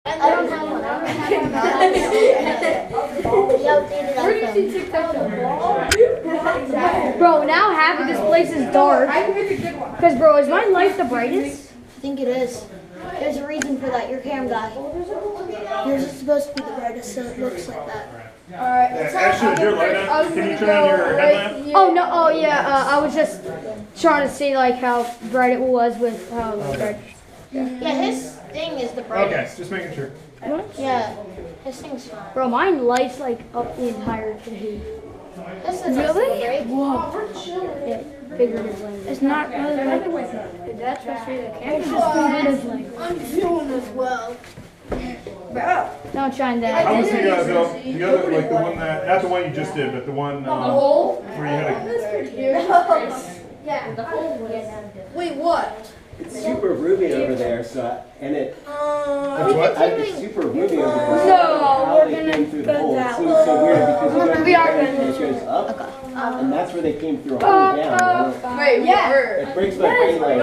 I don't have one. Where did you see TikTok? Bro, now half of this place is dark. Because, bro, is my light the brightest? I think it is. There's a reason for that. You're cam guy. Yours is supposed to be the brightest, so it looks like that. Alright. Actually, is your light on? Can you turn on your headlamp? Oh, no. Oh, yeah. I was just trying to see, like, how bright it was with how bright. Yeah, his thing is the brightest. Okay, just making sure. Yeah, his thing's fine. Bro, mine lights, like, up the entire thing. This is Really? Whoa. Yeah, figuratively. It's not really like that's supposed to be the camera. It's just figuratively. I'm feeling as well. Don't shine that. How was the other, like the one that, not the one you just did, but the one where you had a... Yeah. Wait, what? It's super roomy over there, so and it. It's super roomy over there. No, how they came through the hole. It seems so weird because you We are it goes up, and that's where they came through a hole down. Wait, yeah. It breaks my brain. Like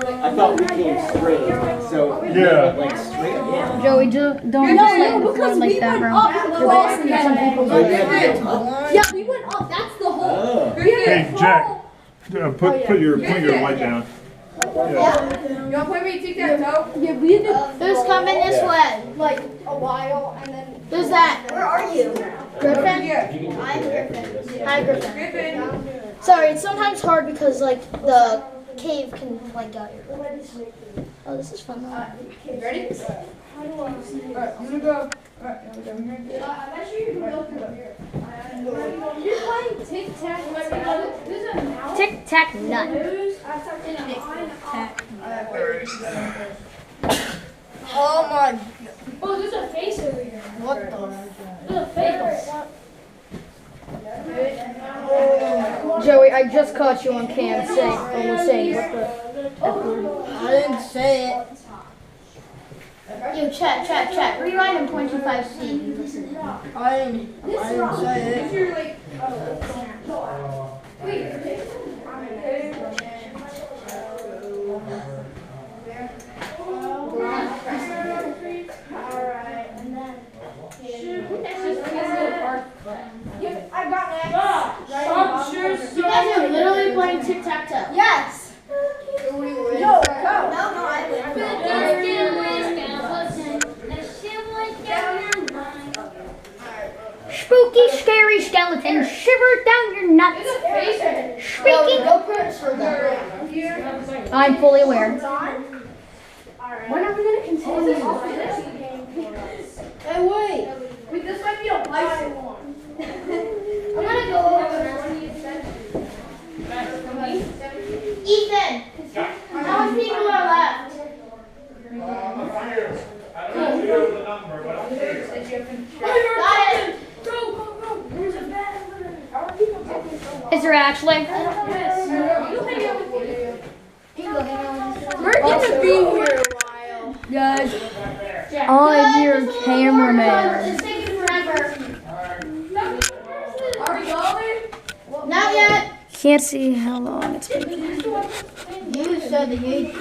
I thought we came straight, so Yeah. like straight down. Joey, don't because like that, bro. You're wasting some people's Oh, life. Yeah, we went up. That's the hole. Oh. Hey, Jack, put your light down. Yeah. You want to play me tic-tac-toe? Yeah, we had to. Who's coming this way? Like a while, and then. Who's that? Where are you? Griffin? I'm Griffin. Hi, Griffin. Sorry, it's sometimes hard because like the cave can like out here. Oh, this is fun. Ready? Alright, I'm gonna go. Alright, I'm going here. I'm not sure you can go through here. You're playing tic-tac. Tic-tac nut. Oh my. Oh, there's a face over here. What the? There's a face. Joey, I just caught you on cam saying what the F word. I didn't say it. Yo, chat. Rewind in 0.25C. Listen. I didn't say it. You guys are literally playing tic-tac-toe. Yes. No, I Spooky, scary skeleton, shiver down your nuts. Speaking. I'm fully aware. When are we gonna continue? Hey, wait. This might be a license one. I'm gonna go over. Ethan, how many people are left? Got it. Go. There's a bed over there. How are people taking so long? Is there actually? We're gonna be here a while. Guys, I'm your cameraman. It's taking forever. Are we going? Not yet. Can't see how long it's been. You said the age.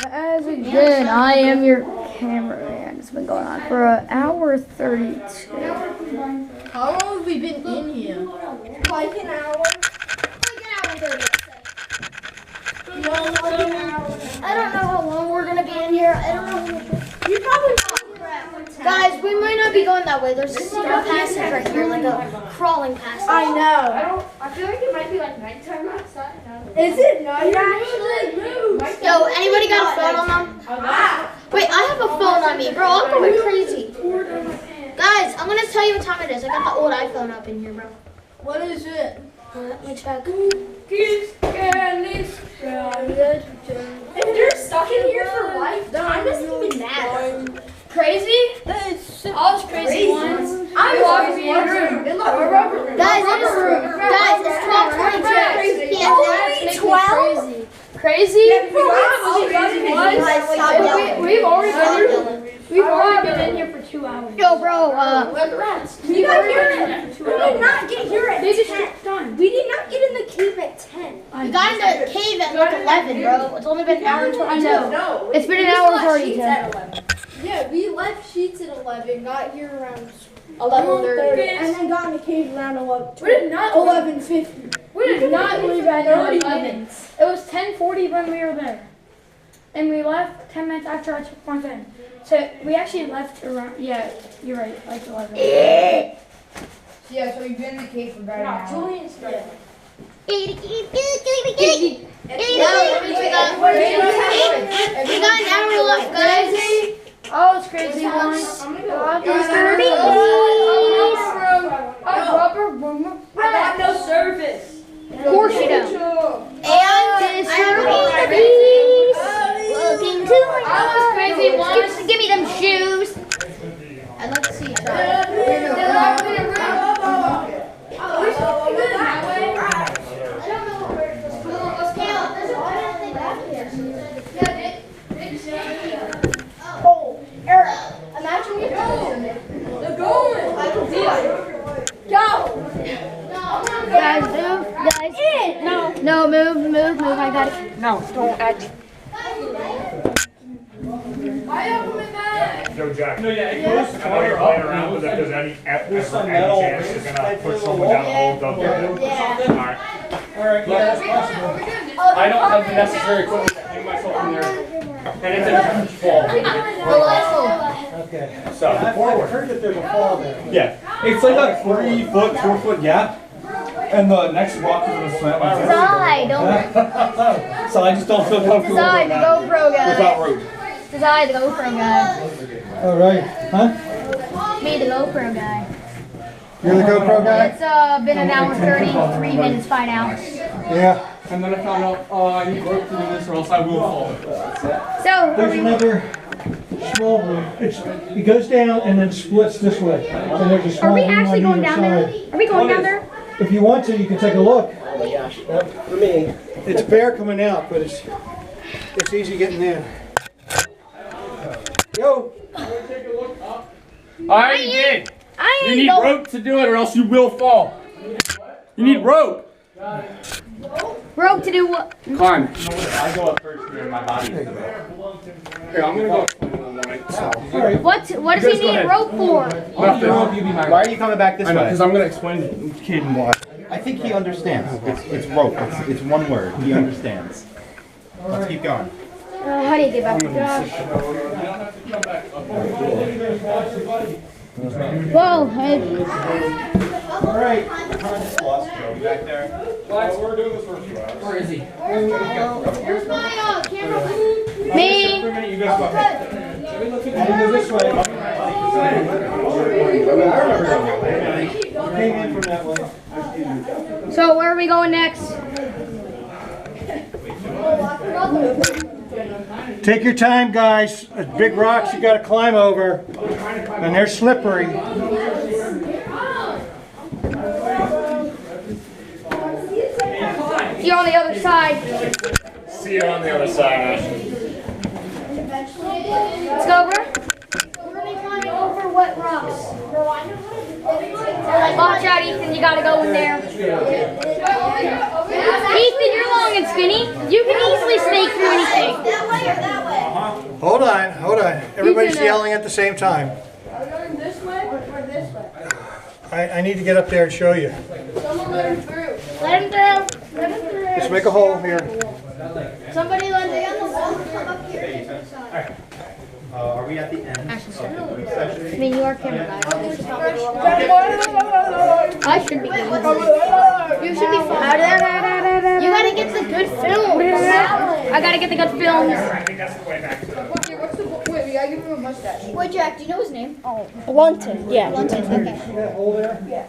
As again, I am your cameraman. It's been going on for an hour 32. How long have we been in here? Like an hour. I don't know how long we're gonna be in here. I don't know. You probably not. Guys, we might not be going that way. There's a secret passage right here, like a crawling passage. I know. I feel like it might be like nighttime outside. Is it night actually? Yo, anybody got a phone on them? Wait, I have a phone on me, bro. I'm going crazy. Guys, I'm gonna tell you what time it is. I got the old iPhone up in here, bro. What is it? Let me check. If you're stuck in here for life, time doesn't even matter. Crazy? I was crazy once. I walked in your room. Guys, it's 12:22. Only 12? Crazy? We've already been in here for 2 hours. Yo, bro, We got here. We did not get here at 10. We did not get in the cave at 10. We got in the cave at like 11, bro. It's only been an hour and 22. it's been an hour and 32. Yeah, we left Sheets at 11, got here around 11:30, and then got in the cave around 11:50. We did not leave at 11. It was 10:40 when we were there. And we left 10 minutes after I took my thing. So we actually left around, yeah, you're right, like 11. Yeah, so you've been in the cave for about an hour. Julian's dead. We got an hour left, guys. Oh, it's crazy. I got no service. Of course you don't. And looking to crazy once. Give me them shoes. I'd like to see you Oh, Eric, imagine we They're going. Guys, move. Guys. No, move. I got it. No, don't act. Joe Jack. No, yeah, it goes further playing around with it. If there's any chance you're gonna push someone down the hole, don't do it. Alright. Alright, yeah, that's possible. I don't have the necessary equipment to hang myself in there. And it's a huge fall. Okay. So, I heard that there's a fall there. yeah. It's like a 3 foot, 4 foot gap. And the next rock is gonna slam into Desai, don't. So I just don't feel comfortable Desai, the GoPro guy. without rope. Desai, the GoPro guy. Alright, huh? Me, the GoPro guy. You're the GoPro guy? It's been an hour 33 minutes by now. Yeah. And then I found out, I need rope to do this or else I will fall. So, There's another small one. It goes down and then splits this way. And there's a small are we one actually on going either down there? side. Are we going down there? If you want to, you can take a look. For me. It's bare coming out, but it's easy getting in. Yo! I already did. I You ain't need going. rope to do it or else you will fall. You need rope. Rope to do what? Climb. I go up first here in my body. Here, I'm gonna go explain it in the morning. What does he go need ahead. rope for? Why are you coming back this I know, way? because I'm gonna explain to Caden why. I think he understands. It's rope. It's one word. He understands. Let's keep going. How do you get back to Josh? Whoa, Alright. Lost Joe back there. We're doing this for a few hours. Where is he? Where's my camera? me. For a minute, you guys go ahead. Go this way. Came in from that way. So where are we going next? Take your time, guys. There's big rocks you gotta climb over. And they're slippery. See you on the other side. See you on the other side, Ashley. Let's go, bro. We're gonna be climbing over wet rocks. Watch out, Ethan. You gotta go in there. Ethan, you're long and skinny. You can easily snake through anything. That way or that way? Hold on. Everybody's yelling at the same time. Are we going this way or this way? I need to get up there and show you. Someone let him through. Let him through. Let him through. Just make a hole here. Somebody let me on the wall. Come up here. Are we at the end of the group session? I mean, you are camera guy. I should be good. You should be fine. You gotta get the good film. I gotta get the good films. I think that's the way back to the... Okay, what's the... Wait, we gotta give him a mustache. Wait, Jack, do you know his name? Lunton. Yeah. Lunton, okay. That hole there?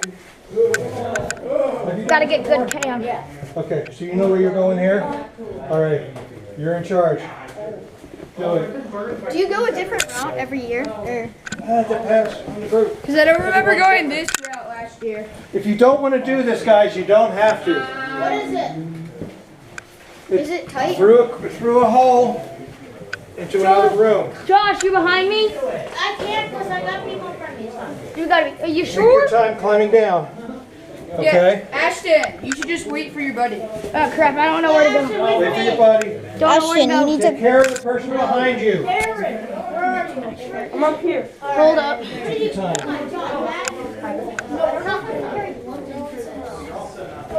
Gotta get good cam. Okay, so you know where you're going here? All right, you're in charge. Do it. Do you go a different route every year? Or? Depends on the group. Because I don't remember going this route last year. If you don't want to do this, guys, you don't have to. What is it? Is it tight? Through a hole into another room. Josh, you behind me? I can't because I got people in front of me. It's fine. You gotta be. Are you Take your sure? time climbing down. Okay? Yeah, Ashton, you should just wait for your buddy. Oh crap! I don't know where to go. Wait for your buddy. Don't know where to go. Take care of the person behind you. Aaron, I'm up here. Hold up. Take your time.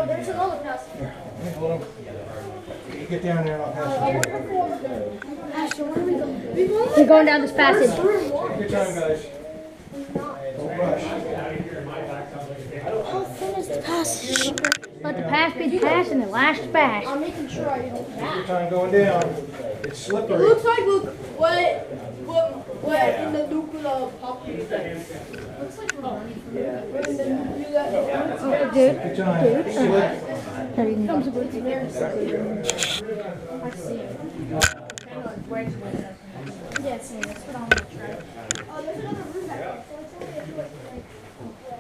There's another pass. Hey, hold on. You get down there and I'll pass you. We're going down this passage. Take your time, guys. Don't rush. How thin is the passage? Let the pass be the pass and the last pass. I'm making sure I don't Take your time going down. It's slippery. Looks like what in the nuclear pop. Looks like we're running from it. Dude. Take your time. Slip. Comes with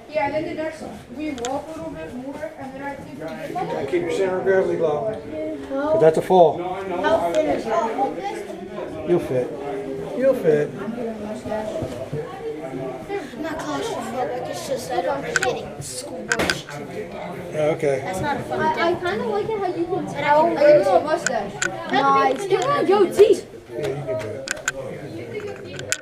Yeah, and then the next we walk a little bit more, and then I think we get Keep your center of gravity low. Because that's a fall. how thin is it? You'll fit. You'll fit. I'm not claustrophobic, it's just I don't hate school boys. Okay. That's not a fun I kind of like it how you can tell. I got a little mustache. Nice. You got a goatee. Yeah, you can do it.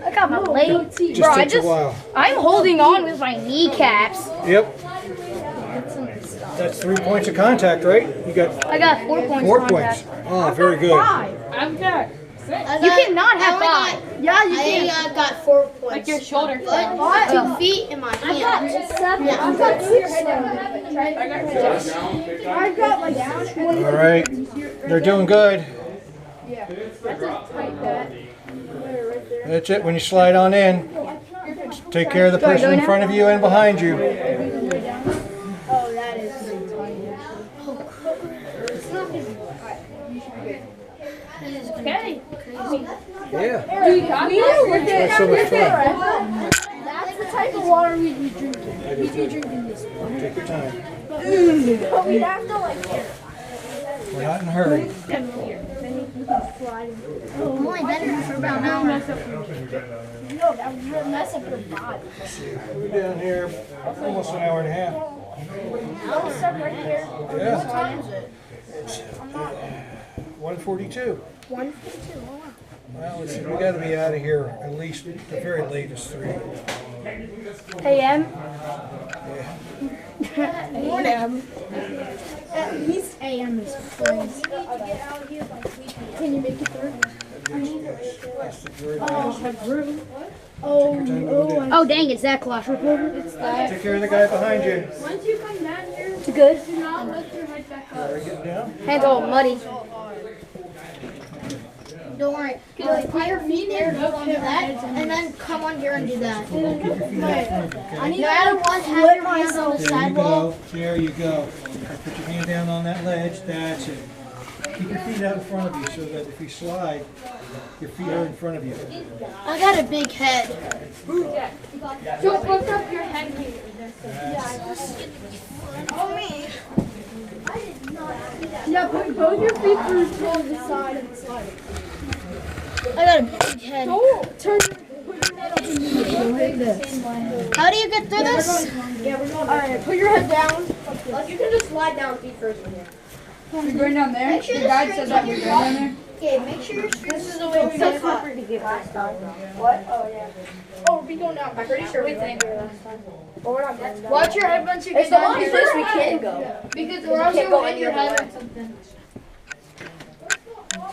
I got my leg. Just Bro, takes a while. I'm holding on with my kneecaps. Yep. That's 3 points of contact, right? You got I got 4 points. 4 contact. points. Oh, very good. I've got You cannot have 5. Yeah, you can. I got 4 points. like your shoulder. 2 feet in my hand. I've got 6. I've got like 20. All right. They're doing good. That's it. When you slide on in, take care of the person in front of you and behind you. Oh, that is Okay. Yeah. That's so much fun. That's the type of water we'd be drinking. We'd be drinking this. Take your time. But we'd have to like. We're not in a hurry. I'm only been here for about an hour. No, that would mess up your body. We're down here almost an hour and a half. I'll stop right here. Yeah. What time is it? 1:42. 1:52. Well, we got to be out of here at least the very latest 3. a.m. Morning. At least AM is crazy. Can you make it through? Oh, dang, it's that claustrophobic. Take care of the guy behind you. Once you come down here, It's good. do not lift your head back up. Are you getting down? Hands all muddy. Don't worry. Just put your feet there, do that, and then come on here and do that. Keep your feet out front, No okay? matter what, have your hands on the There you sidewalk. go. There you go. Put your hand down on that ledge. That's it. Keep your feet out in front of you so that if you slide, your feet are in front of you. I got a big head. Don't lift up your head here. Oh, me. Yeah, put both your feet through to the side of the slide. I got a big head. Don't turn your, put your head up in the middle. How do you get through this? Alright, put your head down. You can just slide down feet first from here. We're going down there. Make sure The the guide strings said that on we're your going down there. Okay, make sure your This is the way we did it. What? Oh, yeah. Oh, we're going down. I'm pretty sure we think. But we're not going down. Watch your head once you get It's the down only here. place we can go. Because we're also can't go going to any your other head way. or something.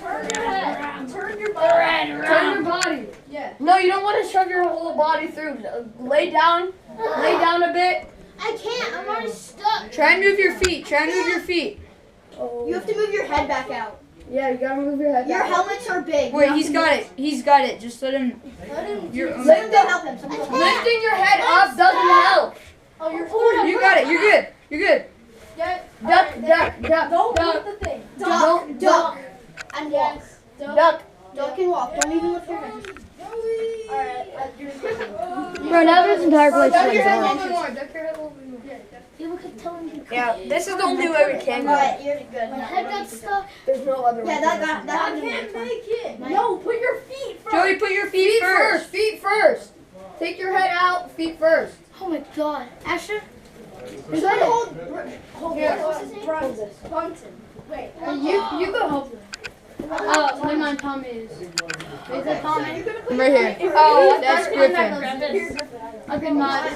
Turn your head. Turn your body. Turn your body. Yeah. No, you don't want to shove your whole body through. Lay down a bit. I can't. I'm already stuck. Try and move your feet. Try and move your feet. You have to move your head back out. Yeah, you gotta move your head. Your helmets are big. Wait, he's got it. He's got it. Just let him. Let him Lifting help him. lifting your head up doesn't help. Oh, you're pulling up. You got it. You're good. You're good. Duck, duck, duck, Don't duck, lift the thing. Duck, duck, and walk. duck. Duck and walk. Don't even lift your head. Alright, Bro, now this entire place Duck your is head a on. little bit more. Duck your head a little bit more. Yeah, this is the only way we can go. Alright, you're good. My head got stuck. There's no other way. Yeah, that I can't make it. No, put your feet first. Joey, put your feet first. Feet first. Take your head out. Feet first. Oh my god. Asher? Is that hold Here. Brunson. Wait. You go help him. Oh, my mom Tommy is. Is it Tommy? I'm right here. Oh, That's Griffin. Okay, not.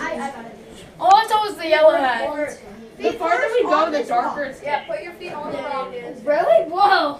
All I saw was the yellow hat. The farther we go, the darker it's. Really? Whoa.